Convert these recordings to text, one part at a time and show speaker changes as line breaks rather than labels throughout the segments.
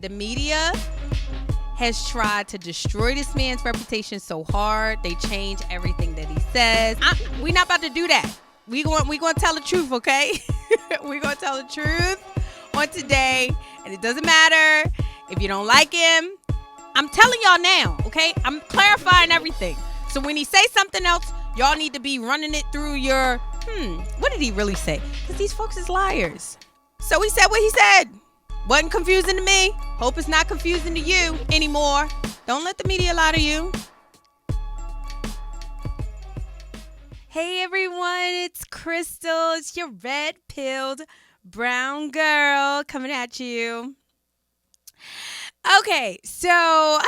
The media has tried to destroy this man's reputation so hard. They change everything that he says. We're not about to do that. We going to tell the truth, okay? We're going to tell the truth on today. And it doesn't matter if you don't like him. I'm telling y'all now, okay? I'm clarifying everything. So when he say something else, y'all need to be running it through your, what did he really say? Because these folks is liars. So he said what he said. Wasn't confusing to me. Hope it's not confusing to you anymore. Don't let the media lie to you. Hey everyone, it's Crystal. It's your red-pilled brown girl coming at you. Okay, so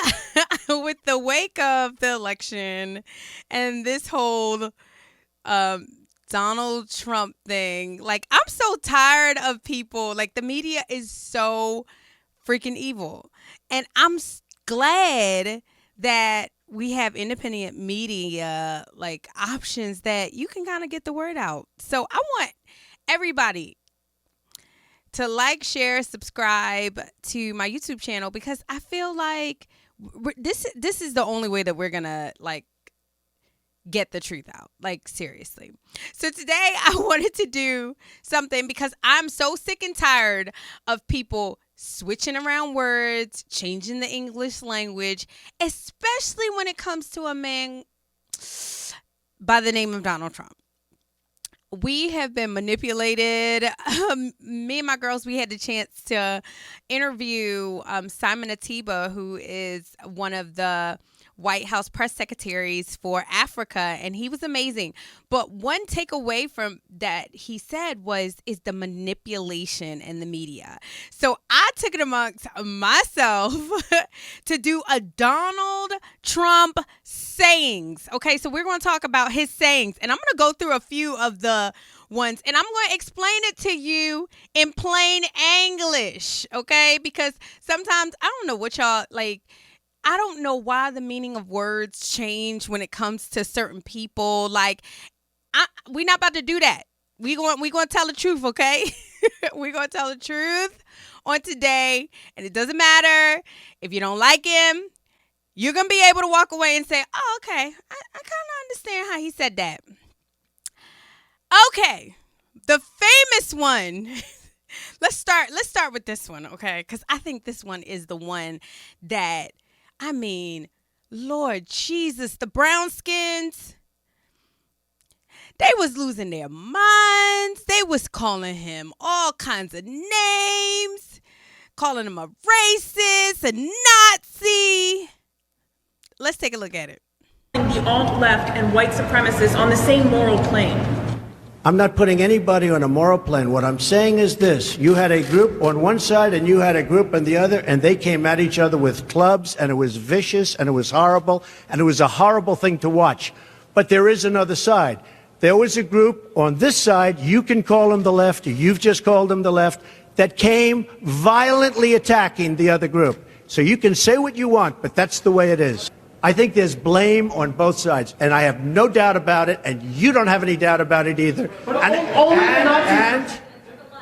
with the wake of the election and this whole Donald Trump thing, like, I'm so tired of people. Like, the media is so freaking evil. And I'm glad that we have independent media, like, options that you can kind of get the word out. So I want everybody to like, share, subscribe to my YouTube channel, because I feel like this is the only way that we're going to, like, get the truth out. Like, seriously. So today I wanted to do something because I'm so sick and tired of people switching around words, changing the English language, especially when it comes to a man by the name of Donald Trump. We have been manipulated. Me and my girls, we had the chance to interview Simon Atiba, who is one of the White House press secretaries for Africa, and he was amazing. But one takeaway from that he said is the manipulation in the media. So I took it amongst myself to do a Donald Trump sayings. Okay, so we're going to talk about his sayings, and I'm going to go through a few of the ones, and I'm going to explain it to you in plain English, okay? Because sometimes I don't know what y'all like. I don't know why the meaning of words change when it comes to certain people. Like, we're not about to do that. We going to tell the truth, okay? We're going to tell the truth on today. And it doesn't matter if you don't like him. You're going to be able to walk away and say, oh, okay, I kind of understand how he said that. Okay, the famous one. Let's start with this one, okay? Because I think this one is the one that, I mean, Lord Jesus, the brown skins, they was losing their minds. They was calling him all kinds of names, calling him a racist, a Nazi. Let's take a look at it.
The alt-left and white supremacists on the same moral plane.
I'm not putting anybody on a moral plane. What I'm saying is this. You had a group on one side and you had a group on the other, and they came at each other with clubs, and it was vicious, and it was horrible, and it was a horrible thing to watch. But there is another side. There was a group on this side, you can call them the left, or you've just called them the left, that came violently attacking the other group. So you can say what you want, but that's the way it is. I think there's blame on both sides, and I have no doubt about it, and you don't have any doubt about it either.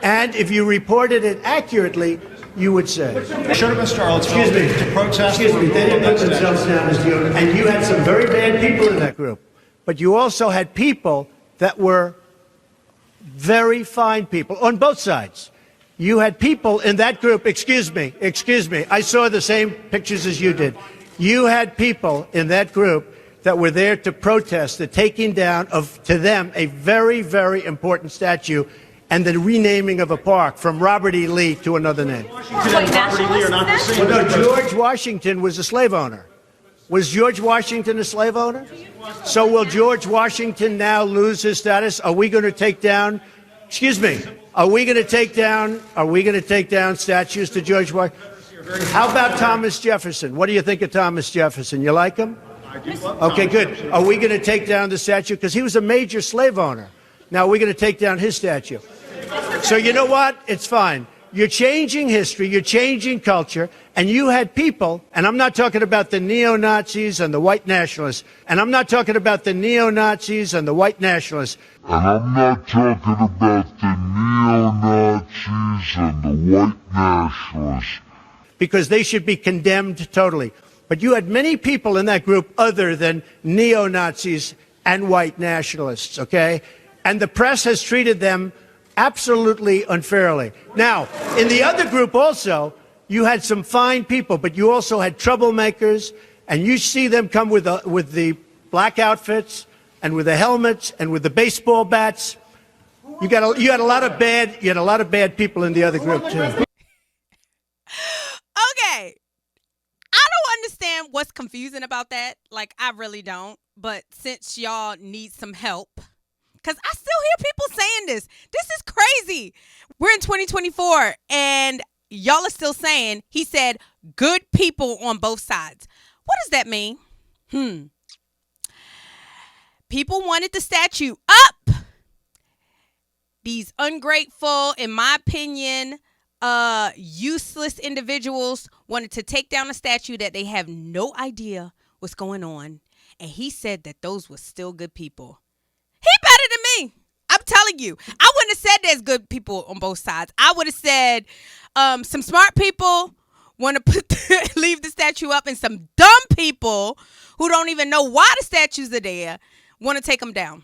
And if you reported it accurately, you would say.
Should have been Charlottesville to protest.
Excuse me, they didn't put themselves down as you, and you had some very bad people in that group. But you also had people that were very fine people on both sides. You had people in that group, excuse me, I saw the same pictures as you did. You had people in that group that were there to protest the taking down of, to them, a very, very important statue and the renaming of a park from Robert E. Lee to another name. No, George Washington was a slave owner. Was George Washington a slave owner? So will George Washington now lose his status? Are we going to take down, are we going to take down statues to George Washington? How about Thomas Jefferson? What do you think of Thomas Jefferson? You like him? Okay, good. Are we going to take down the statue? Because he was a major slave owner. Now, we're going to take down his statue. So you know what? It's fine. You're changing history. You're changing culture. And you had people, and I'm not talking about the neo-Nazis and the white nationalists, and I'm not talking about the neo-Nazis and the white nationalists.
And I'm not talking about the neo-Nazis and the white nationalists.
because they should be condemned totally. But you had many people in that group other than neo-Nazis and white nationalists, okay? And the press has treated them absolutely unfairly. Now, in the other group also, you had some fine people, but you also had troublemakers, and you see them come with the black outfits and with the helmets and with the baseball bats. You had a lot of bad people in the other group too.
Okay. I don't understand what's confusing about that. Like, I really don't. But since y'all need some help, because I still hear people saying this. This is crazy. We're in 2024, and y'all are still saying, he said, good people on both sides. What does that mean? People wanted the statue up. These ungrateful, in my opinion, useless individuals wanted to take down a statue that they have no idea what's going on. And he said that those were still good people. He better than me. I'm telling you. I wouldn't have said there's good people on both sides. I would have said some smart people want to leave the statue up, and some dumb people who don't even know why the statues are there want to take them down.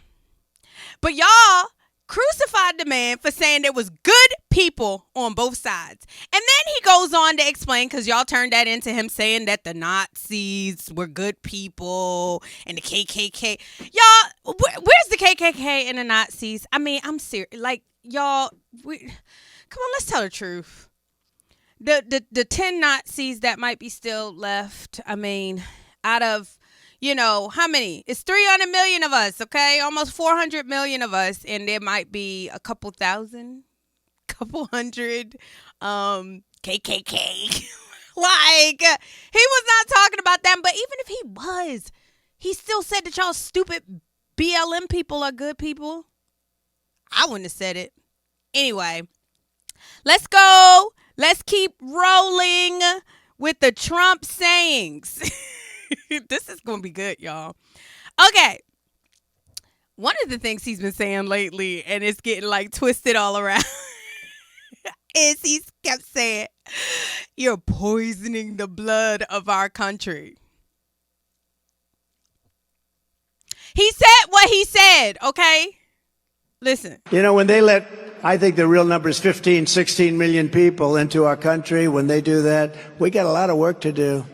But y'all crucified the man for saying there was good people on both sides. And then he goes on to explain, because y'all turned that into him saying that the Nazis were good people and the KKK. Y'all, where's the KKK and the Nazis? I mean, I'm serious. Like, y'all, come on, let's tell the truth. The 10 Nazis that might be still left, I mean, out of, how many? It's 300 million of us, okay? Almost 400 million of us, and there might be a couple hundred KKK. Like, he was not talking about them, but even if he was, he still said that y'all stupid BLM people are good people. I wouldn't have said it. Anyway, let's go. Let's keep rolling with the Trump sayings. This is going to be good, y'all. Okay. One of the things he's been saying lately, and it's getting like twisted all around, is he's kept saying, you're poisoning the blood of our country. He said what he said, okay? Listen.
When they let, I think the real number is 15, 16 million people into our country, when they do that, we got a lot of work to do.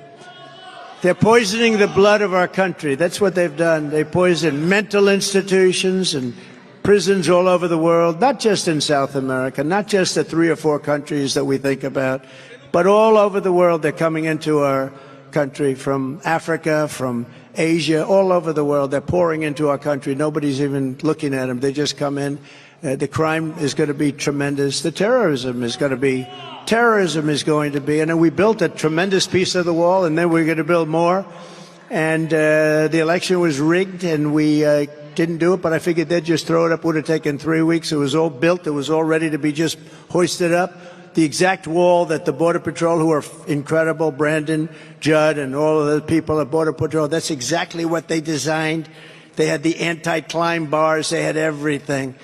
They're poisoning the blood of our country. That's what they've done. They poison mental institutions and prisons all over the world, not just in South America, not just the 3 or 4 countries that we think about, but all over the world. They're coming into our country from Africa, from Asia, all over the world. They're pouring into our country. Nobody's even looking at them. They just come in. The crime is going to be tremendous. The terrorism is going to be, and then we built a tremendous piece of the wall, and then we're going to build more. And the election was rigged, and we didn't do it, but I figured they'd just throw it up. Would have taken 3 weeks. It was all built. It was all ready to be just hoisted up. The exact wall that the Border Patrol, who are incredible, Brandon, Judd, and all of the people at Border Patrol, that's exactly what they designed. They had the anti-climb bars. They had everything.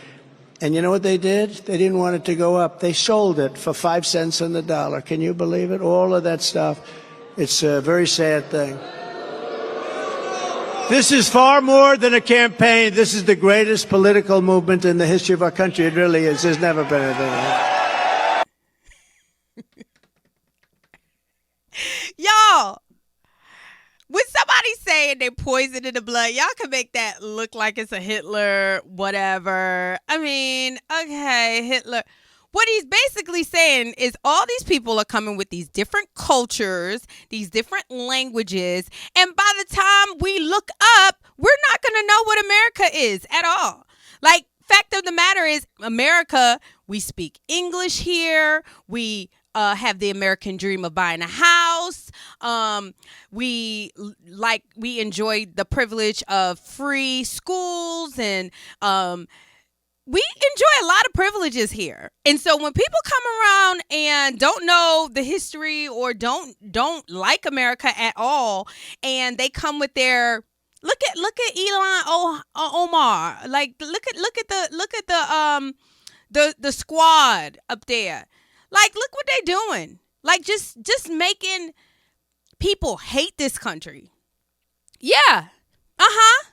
And you know what they did? They didn't want it to go up. They sold it for 5 cents on the dollar. Can you believe it? All of that stuff. It's a very sad thing. This is far more than a campaign. This is the greatest political movement in the history of our country. It really is. There's never been anything like it.
Y'all, when somebody's saying they poisoned in the blood, y'all can make that look like it's a Hitler, whatever. I mean, okay, Hitler. What he's basically saying is all these people are coming with these different cultures, these different languages, and by the time we look up, we're not going to know what America is at all. Like, fact of the matter is, America, we speak English here. We have the American dream of buying a house. We enjoy the privilege of free schools, and we enjoy a lot of privileges here. And so when people come around and don't know the history or don't like America at all, and they come with their look at Elon Omar, like look at the squad up there. Like, look what they doing. Like just making people hate this country. Yeah. Uh-huh.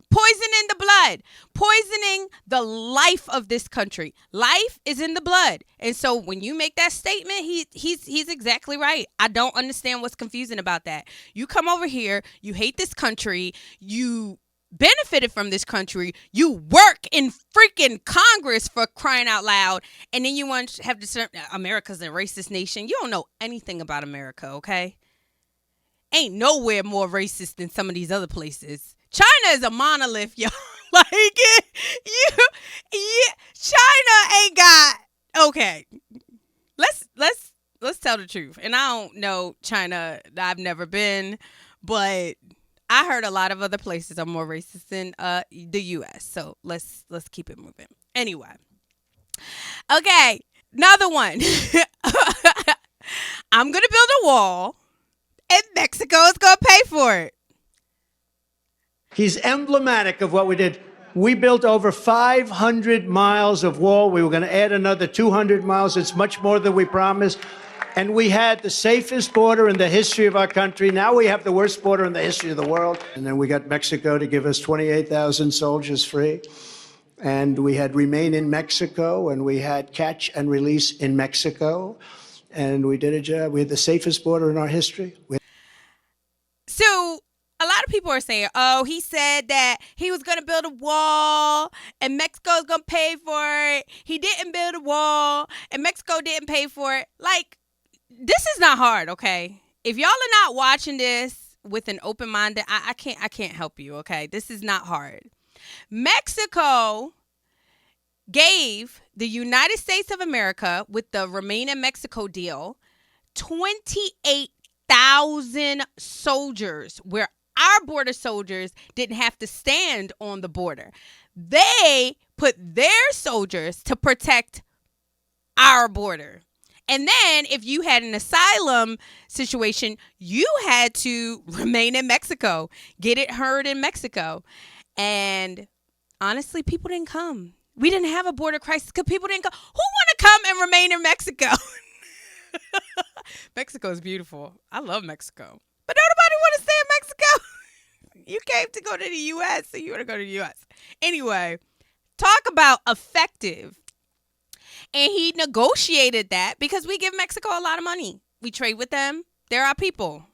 Poisoning the blood, poisoning the life of this country. Life is in the blood. And so when you make that statement, he's exactly right. I don't understand what's confusing about that. You come over here, you hate this country, you benefited from this country, you work in freaking Congress, for crying out loud, and then you want to have this America's a racist nation. You don't know anything about America, okay? Ain't nowhere more racist than some of these other places. China is a monolith, y'all. Like, China ain't got. Okay, let's tell the truth. And I don't know China. I've never been, but I heard a lot of other places are more racist than the U.S. So let's keep it moving. Anyway, okay, another one. I'm gonna build a wall, and Mexico is gonna pay for it.
He's emblematic of what we did. We built over 500 miles of wall. We were going to add another 200 miles. It's much more than we promised. And we had the safest border in the history of our country. Now we have the worst border in the history of the world. And then we got Mexico to give us 28,000 soldiers free. And we had remain in Mexico, and we had catch and release in Mexico. And we did a job. We had the safest border in our history.
So a lot of people are saying, oh, he said that he was going to build a wall and Mexico's going to pay for it. He didn't build a wall and Mexico didn't pay for it. Like, this is not hard, okay? If y'all are not watching this with an open mind, I can't help you, okay? This is not hard. Mexico gave the United States of America, with the Remain in Mexico deal, 28,000 soldiers, where our border soldiers didn't have to stand on the border. They put their soldiers to protect our border. And then if you had an asylum situation, you had to remain in Mexico, get it heard in Mexico. And honestly, people didn't come. We didn't have a border crisis because people didn't come. Who want to come and remain in Mexico? Mexico is beautiful. I love Mexico. But nobody want to stay in Mexico. You came to go to the U.S., so you want to go to the U.S. Anyway, talk about effective. And he negotiated that because we give Mexico a lot of money. We trade with them. They're our people.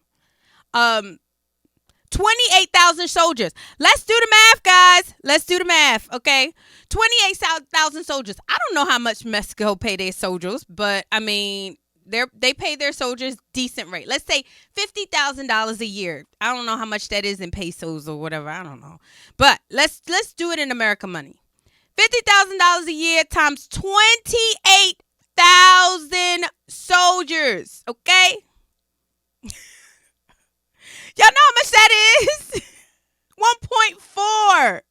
28,000 soldiers. Let's do the math, guys. Let's do the math, okay? 28,000 soldiers. I don't know how much Mexico pay their soldiers, but I mean, they pay their soldiers decent rate. Let's say $50,000 a year. I don't know how much that is in pesos or whatever. I don't know. But let's do it in American money. $50,000 a year times 28,000 soldiers, okay? Y'all know how much that is? 1.4.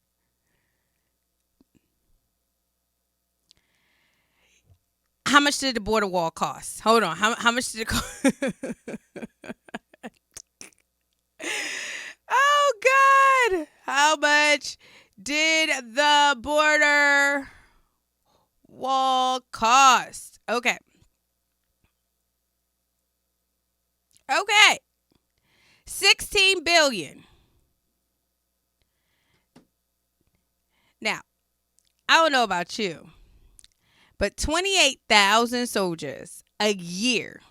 How much did the border wall cost? Hold on. How much did it cost? Oh, God. How much did the border wall cost? Okay. 16 billion. Now, I don't know about you, but 28,000 soldiers a year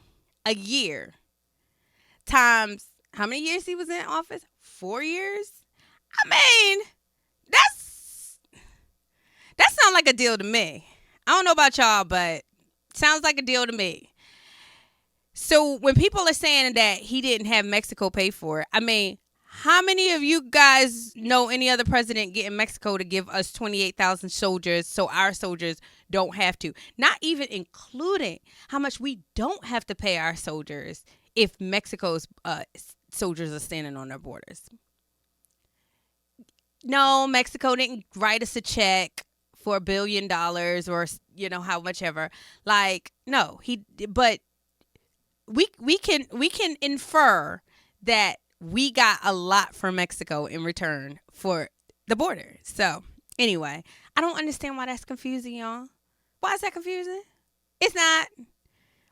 times how many years he was in office? 4 years? I mean, that sounds like a deal to me. I don't know about y'all, but sounds like a deal to me. So when people are saying that he didn't have Mexico pay for it, I mean, how many of you guys know any other president getting Mexico to give us 28,000 soldiers so our soldiers don't have to? Not even including how much we don't have to pay our soldiers if Mexico's soldiers are standing on their borders. No, Mexico didn't write us a check for $1 billion or, how much ever. Like, no, but we can infer that we got a lot from Mexico in return for the border. So anyway, I don't understand why that's confusing, y'all. Why is that confusing? It's not.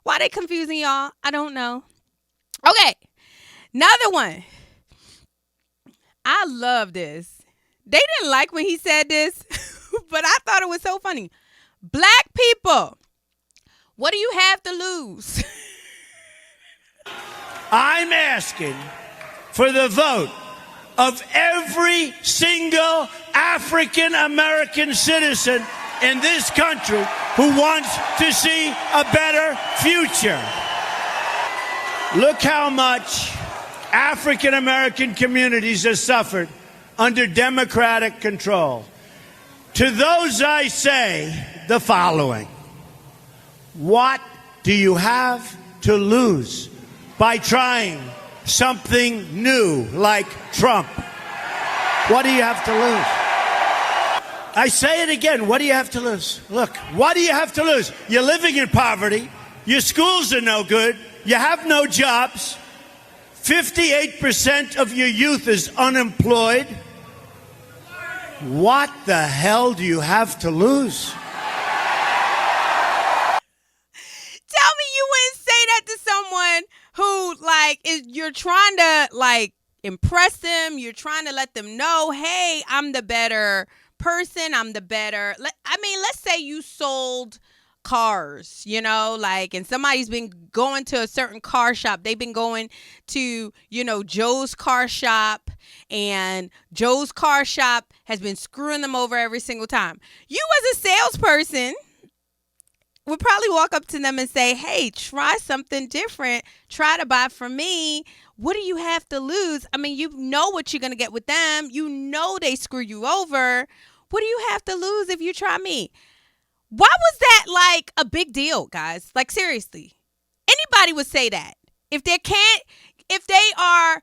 Why they confusing y'all? I don't know. Okay, another one. I love this. They didn't like when he said this, but I thought it was so funny. Black people, what do you have to lose?
I'm asking for the vote of every single African American citizen in this country who wants to see a better future. Look how much African American communities have suffered under Democratic control. To those I say the following: what do you have to lose by trying something new like Trump? What do you have to lose? I say it again, what do you have to lose? Look, what do you have to lose? You're living in poverty, your schools are no good, you have no jobs, 58% of your youth is unemployed. What the hell do you have to lose?
Tell me you wouldn't say that to someone who, like, you're trying to, like, impress them. You're trying to let them know, hey, I'm the better person. I'm the better. Let's say you sold cars, like, and somebody's been going to a certain car shop. They've been going to, Joe's car shop, and Joe's car shop has been screwing them over every single time. You as a salesperson would probably walk up to them and say, hey, try something different. Try to buy from me. What do you have to lose? I mean, you know what you're going to get with them. You know they screw you over. What do you have to lose if you try me? Why was that like a big deal, guys? Like, seriously. Anybody would say that. If they are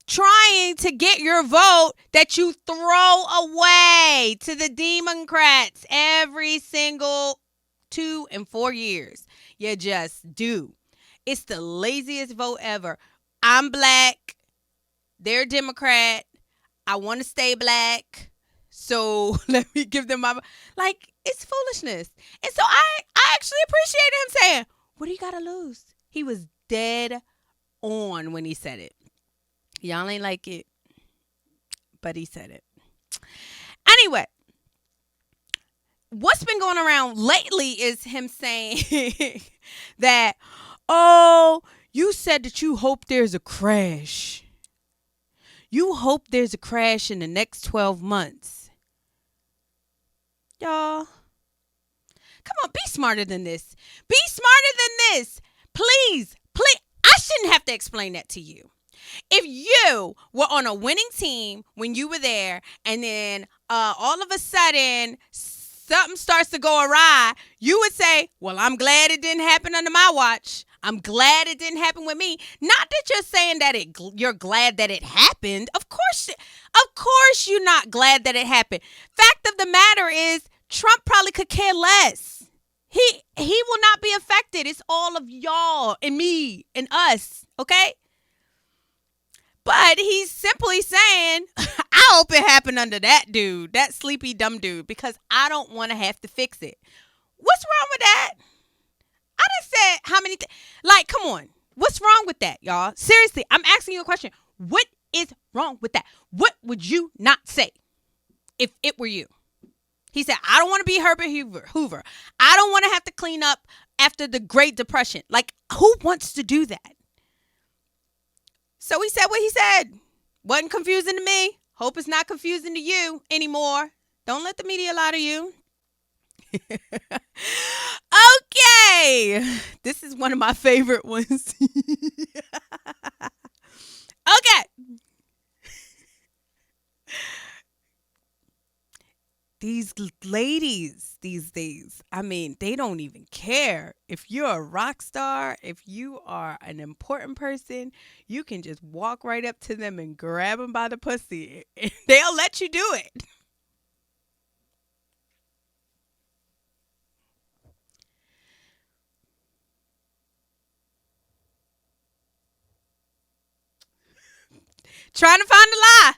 trying to get your vote that you throw away to the Democrats every single 2 and 4 years. You just do. It's the laziest vote ever. I'm black. They're Democrat. I want to stay black. So let me give them my... Like, it's foolishness. And so I actually appreciated him saying, what do you got to lose? He was dead on when he said it. Y'all ain't like it, but he said it. Anyway, what's been going around lately is him saying that, oh, you said that you hope there's a crash. You hope there's a crash in the next 12 months. Y'all, come on, be smarter than this. Be smarter than this. Please. I shouldn't have to explain that to you. If you were on a winning team when you were there, and then all of a sudden something starts to go awry, you would say, well, I'm glad it didn't happen under my watch. I'm glad it didn't happen with me. Not that you're saying that you're glad that it happened. Of course you're not glad that it happened. Fact of the matter is, Trump probably could care less. He will not be affected. It's all of y'all and me and us, okay? But he's simply saying, I hope it happened under that dude, that sleepy dumb dude, because I don't want to have to fix it. What's wrong with that? I done said how many like, come on. What's wrong with that, y'all? Seriously, I'm asking you a question. What is wrong with that? What would you not say if it were you? He said, I don't want to be Herbert Hoover. I don't want to have to clean up after the Great Depression. Like, who wants to do that? So he said what he said. Wasn't confusing to me. Hope it's not confusing to you anymore. Don't let the media lie to you. Okay. This is one of my favorite ones. Okay. These ladies these days, I mean, they don't even care. If you're a rock star, if you are an important person, you can just walk right up to them and grab them by the pussy. And they'll let you do it. Trying to find the lie.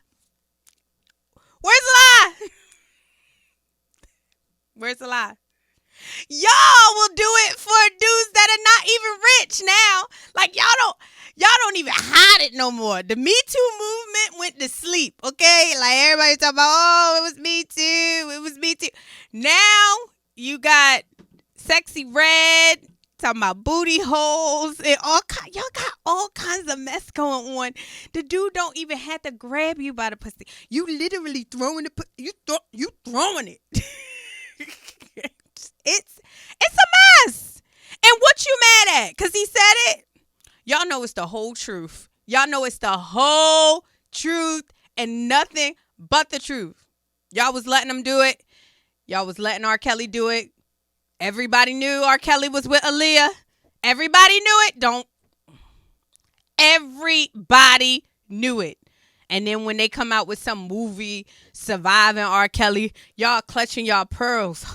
Where's the lie? Where's the lie? Y'all will do it for dudes that are not even rich now. Like y'all don't even hide it no more. The Me Too movement went to sleep, okay? Like everybody talking about, oh, it was Me Too, it was Me Too. Now you got Sexy Red talking about booty holes and y'all got all kinds of mess going on. The dude don't even have to grab you by the pussy. You literally throwing you throwing it. It's a mess. And what you mad at? Cause he said it. Y'all know it's the whole truth. Y'all know it's the whole truth and nothing but the truth. Y'all was letting him do it. Y'all was letting R. Kelly do it. Everybody knew R. Kelly was with Aaliyah. Everybody knew it. Everybody knew it. And then when they come out with some movie surviving R. Kelly, y'all clutching y'all pearls.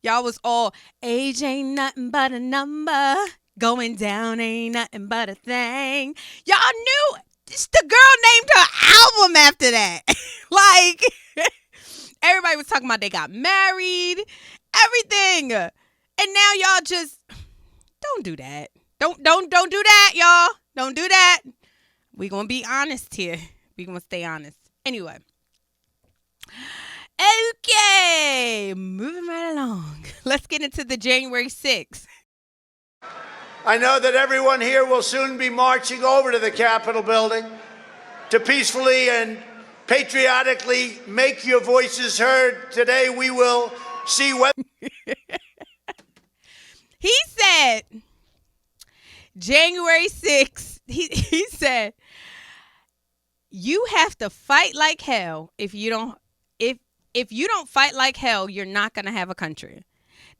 Y'all was all, age ain't nothing but a number. Going down ain't nothing but a thing. Y'all knew the girl named her album after that. Like, everybody was talking about they got married, everything. And now y'all just, don't do that. Don't do that, y'all. Don't do that. We gonna be honest here. We gonna stay honest. Anyway. Okay, moving right along. Let's get into the January 6th.
I know that everyone here will soon be marching over to the Capitol building to peacefully and patriotically make your voices heard. Today we will see whether...
He said, January 6th, he said, you have to fight like hell. If you don't fight like hell, you're not going to have a country.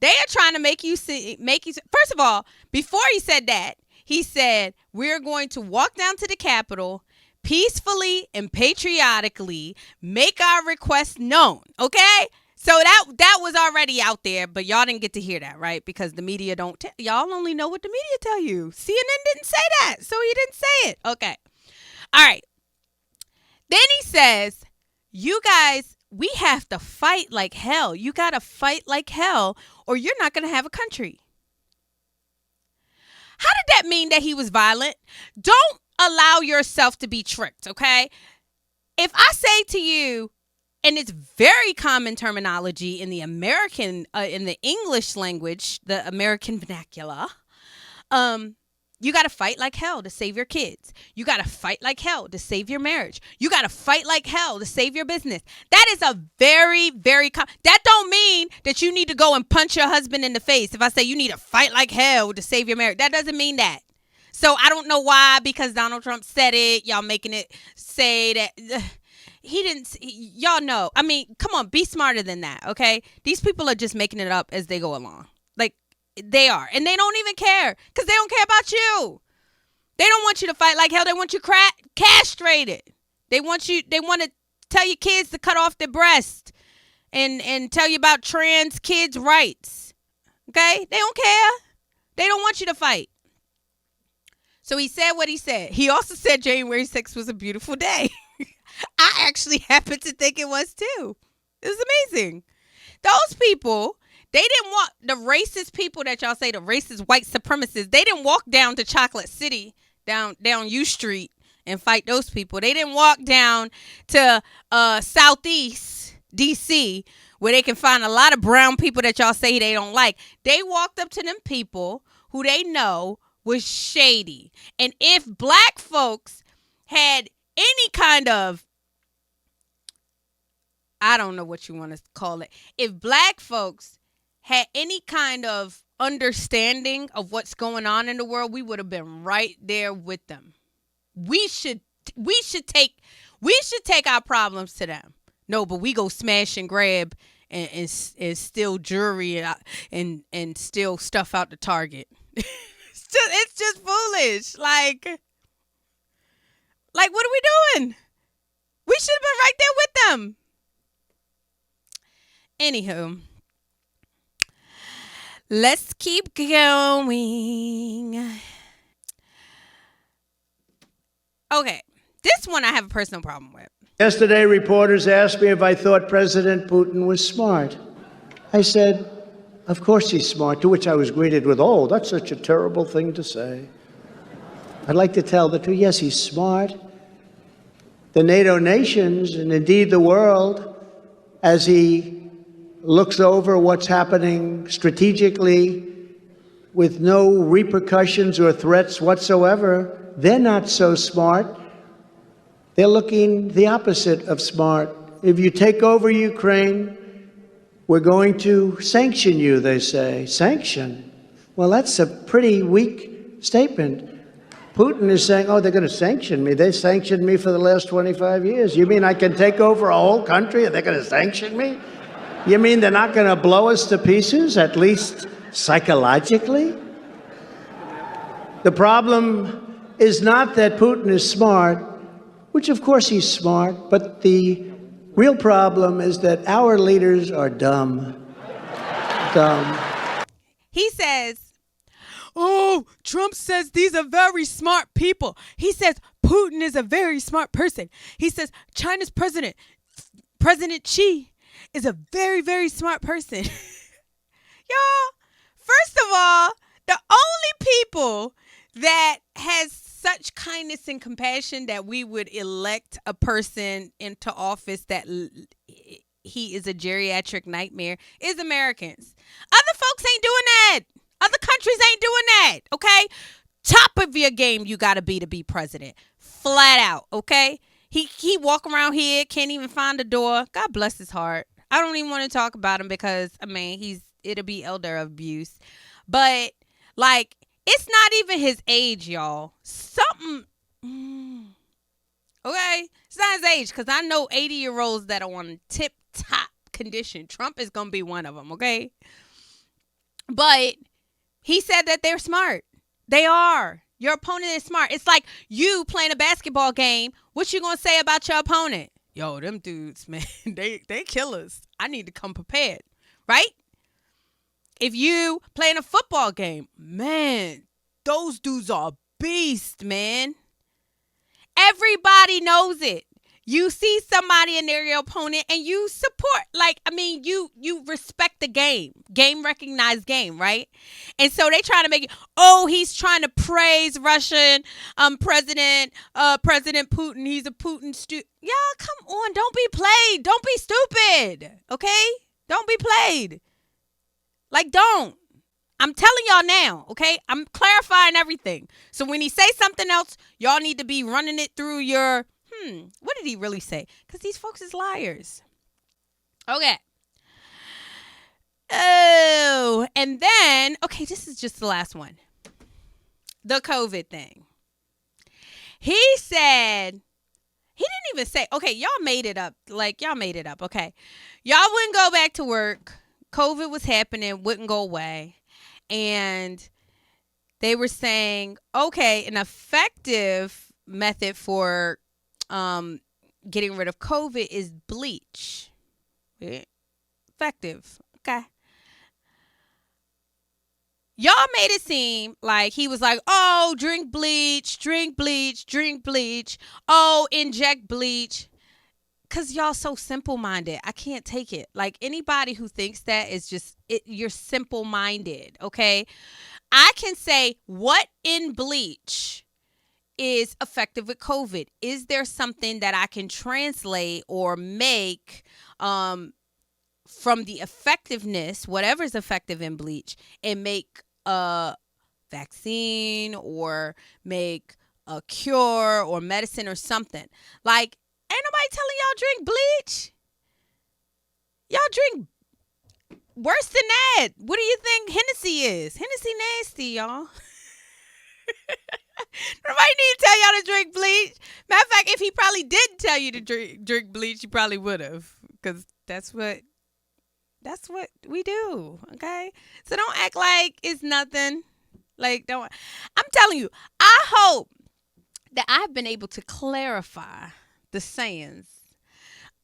They are trying to make you first of all, before he said that, he said, we're going to walk down to the Capitol peacefully and patriotically, make our requests known. Okay? So that was already out there, but y'all didn't get to hear that, right? Because the media y'all only know what the media tell you. CNN didn't say that, so he didn't say it. Okay. All right. Then he says, you guys, we have to fight like hell. You got to fight like hell or you're not going to have a country. How did that mean that he was violent? Don't allow yourself to be tricked, okay? If I say to you, and it's very common terminology in the American, in the English language, the American vernacular, you got to fight like hell to save your kids. You got to fight like hell to save your marriage. You got to fight like hell to save your business. That is a very, very that don't mean that you need to go and punch your husband in the face. If I say you need to fight like hell to save your marriage, that doesn't mean that. So I don't know why, because Donald Trump said it, y'all making it say that he didn't. Y'all know. I mean, come on, be smarter than that, okay? These people are just making it up as they go along. Like, they are. And they don't even care because they don't care about you. They don't want you to fight like hell. They want you castrated. They want to tell your kids to cut off their breast and tell you about trans kids' rights. Okay? They don't care. They don't want you to fight. So he said what he said. He also said January 6th was a beautiful day. I actually happen to think it was too. It was amazing. Those people, they didn't want the racist people that y'all say, the racist white supremacists. They didn't walk down to Chocolate City, down U Street and fight those people. They didn't walk down to Southeast DC where they can find a lot of brown people that y'all say they don't like. They walked up to them people who they know was shady. And if black folks had any kind of, I don't know what you want to call it. If black folks had any kind of understanding of what's going on in the world, we would have been right there with them. We should take our problems to them. No, but we go smash and grab and steal jewelry and steal stuff out the Target. It's just foolish. Like what are we doing? We should have been right there with them. Anywho, let's keep going. Okay, this one I have a personal problem with.
Yesterday, reporters asked me if I thought President Putin was smart. I said, of course he's smart, to which I was greeted with, oh, that's such a terrible thing to say. I'd like to tell the truth. Yes, he's smart. The NATO nations, and indeed the world, as he looks over what's happening strategically with no repercussions or threats whatsoever, they're not so smart. They're looking the opposite of smart. If you take over Ukraine, we're going to sanction you, they say. Sanction? Well, that's a pretty weak statement. Putin is saying, oh, they're going to sanction me. They sanctioned me for the last 25 years. You mean I can take over a whole country and they're going to sanction me? You mean they're not going to blow us to pieces, at least psychologically? The problem is not that Putin is smart, which of course he's smart, but the real problem is that our leaders are dumb. Dumb.
He says, oh, Trump says these are very smart people. He says Putin is a very smart person. He says China's president, President Xi, is a very, very smart person. Y'all, first of all, the only people that has such kindness and compassion that we would elect a person into office that he is a geriatric nightmare is Americans. Other folks ain't doing that. Other countries ain't doing that, okay? Top of your game you got to be president. Flat out, okay? He walk around here, can't even find a door. God bless his heart. I don't even want to talk about him because, I mean, it'll be elder abuse. But, like, it's not even his age, y'all. Something, okay? It's not his age because I know 80-year-olds that are on tip-top condition. Trump is going to be one of them, okay? But he said that they're smart. They are. Your opponent is smart. It's like you playing a basketball game. What you going to say about your opponent? Yo, them dudes, man, they killers. I need to come prepared, right? If you playing a football game, man, those dudes are beasts, man. Everybody knows it. You see somebody and they're your opponent and you support, like, I mean, you respect the game. Game recognized game, right? And so they try to make it, oh, he's trying to praise Russian President Putin. He's a Putin Y'all, come on. Don't be played. Don't be stupid. Okay? Don't be played. Like, don't. I'm telling y'all now, okay? I'm clarifying everything. So when he say something else, y'all need to be running it through your, what did he really say? Because these folks is liars. Okay. Oh, and then, okay, this is just the last one. The COVID thing. He said, he didn't even say, okay, y'all made it up. Like, y'all made it up, okay? Y'all wouldn't go back to work. COVID was happening, wouldn't go away. And they were saying, okay, an effective method for getting rid of COVID is bleach. Effective. Okay. Y'all made it seem like he was like, oh, drink bleach, drink bleach, drink bleach. Oh, inject bleach. Because y'all so simple-minded. I can't take it. Like, anybody who thinks that is just, you're simple-minded, okay? I can say what in bleach is effective with COVID. Is there something that I can translate or make from the effectiveness, whatever's effective in bleach, and make a vaccine or make a cure or medicine or something? Like, ain't nobody telling y'all drink bleach. Y'all drink worse than that. What do you think Hennessy is? Hennessy nasty, y'all. Nobody need to tell y'all to drink bleach. Matter of fact, if he probably didn't tell you to drink bleach, you probably would have. Because that's what we do, okay? So don't act like it's nothing. Like, don't. I'm telling you, I hope that I've been able to clarify the sayings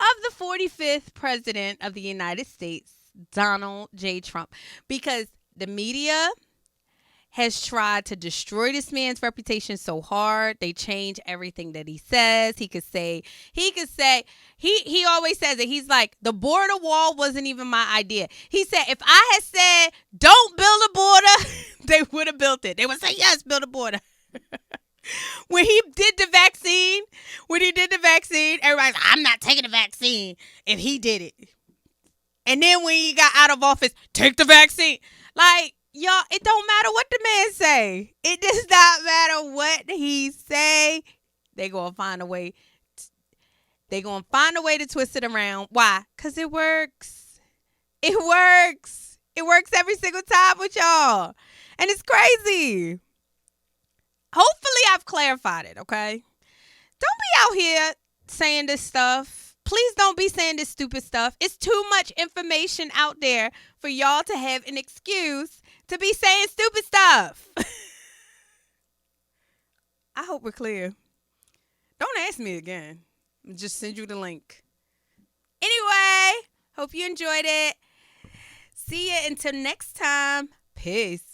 of the 45th president of the United States, Donald J. Trump, because the media has tried to destroy this man's reputation so hard. They change everything that he says. He always says it. He's like, the border wall wasn't even my idea. He said, if I had said, don't build a border, they would have built it. They would say, yes, build a border. When he did the vaccine, everybody's like, I'm not taking the vaccine if he did it. And then when he got out of office, take the vaccine. Like, y'all, it don't matter what the man say. It does not matter what he say. They gonna find a way. They gonna find a way to twist it around. Why? Because it works. It works. It works every single time with y'all. And it's crazy. Hopefully I've clarified it, okay? Don't be out here saying this stuff. Please don't be saying this stupid stuff. It's too much information out there for y'all to have an excuse to be saying stupid stuff. I hope we're clear. Don't ask me again. I'll just send you the link. Anyway, hope you enjoyed it. See you until next time. Peace.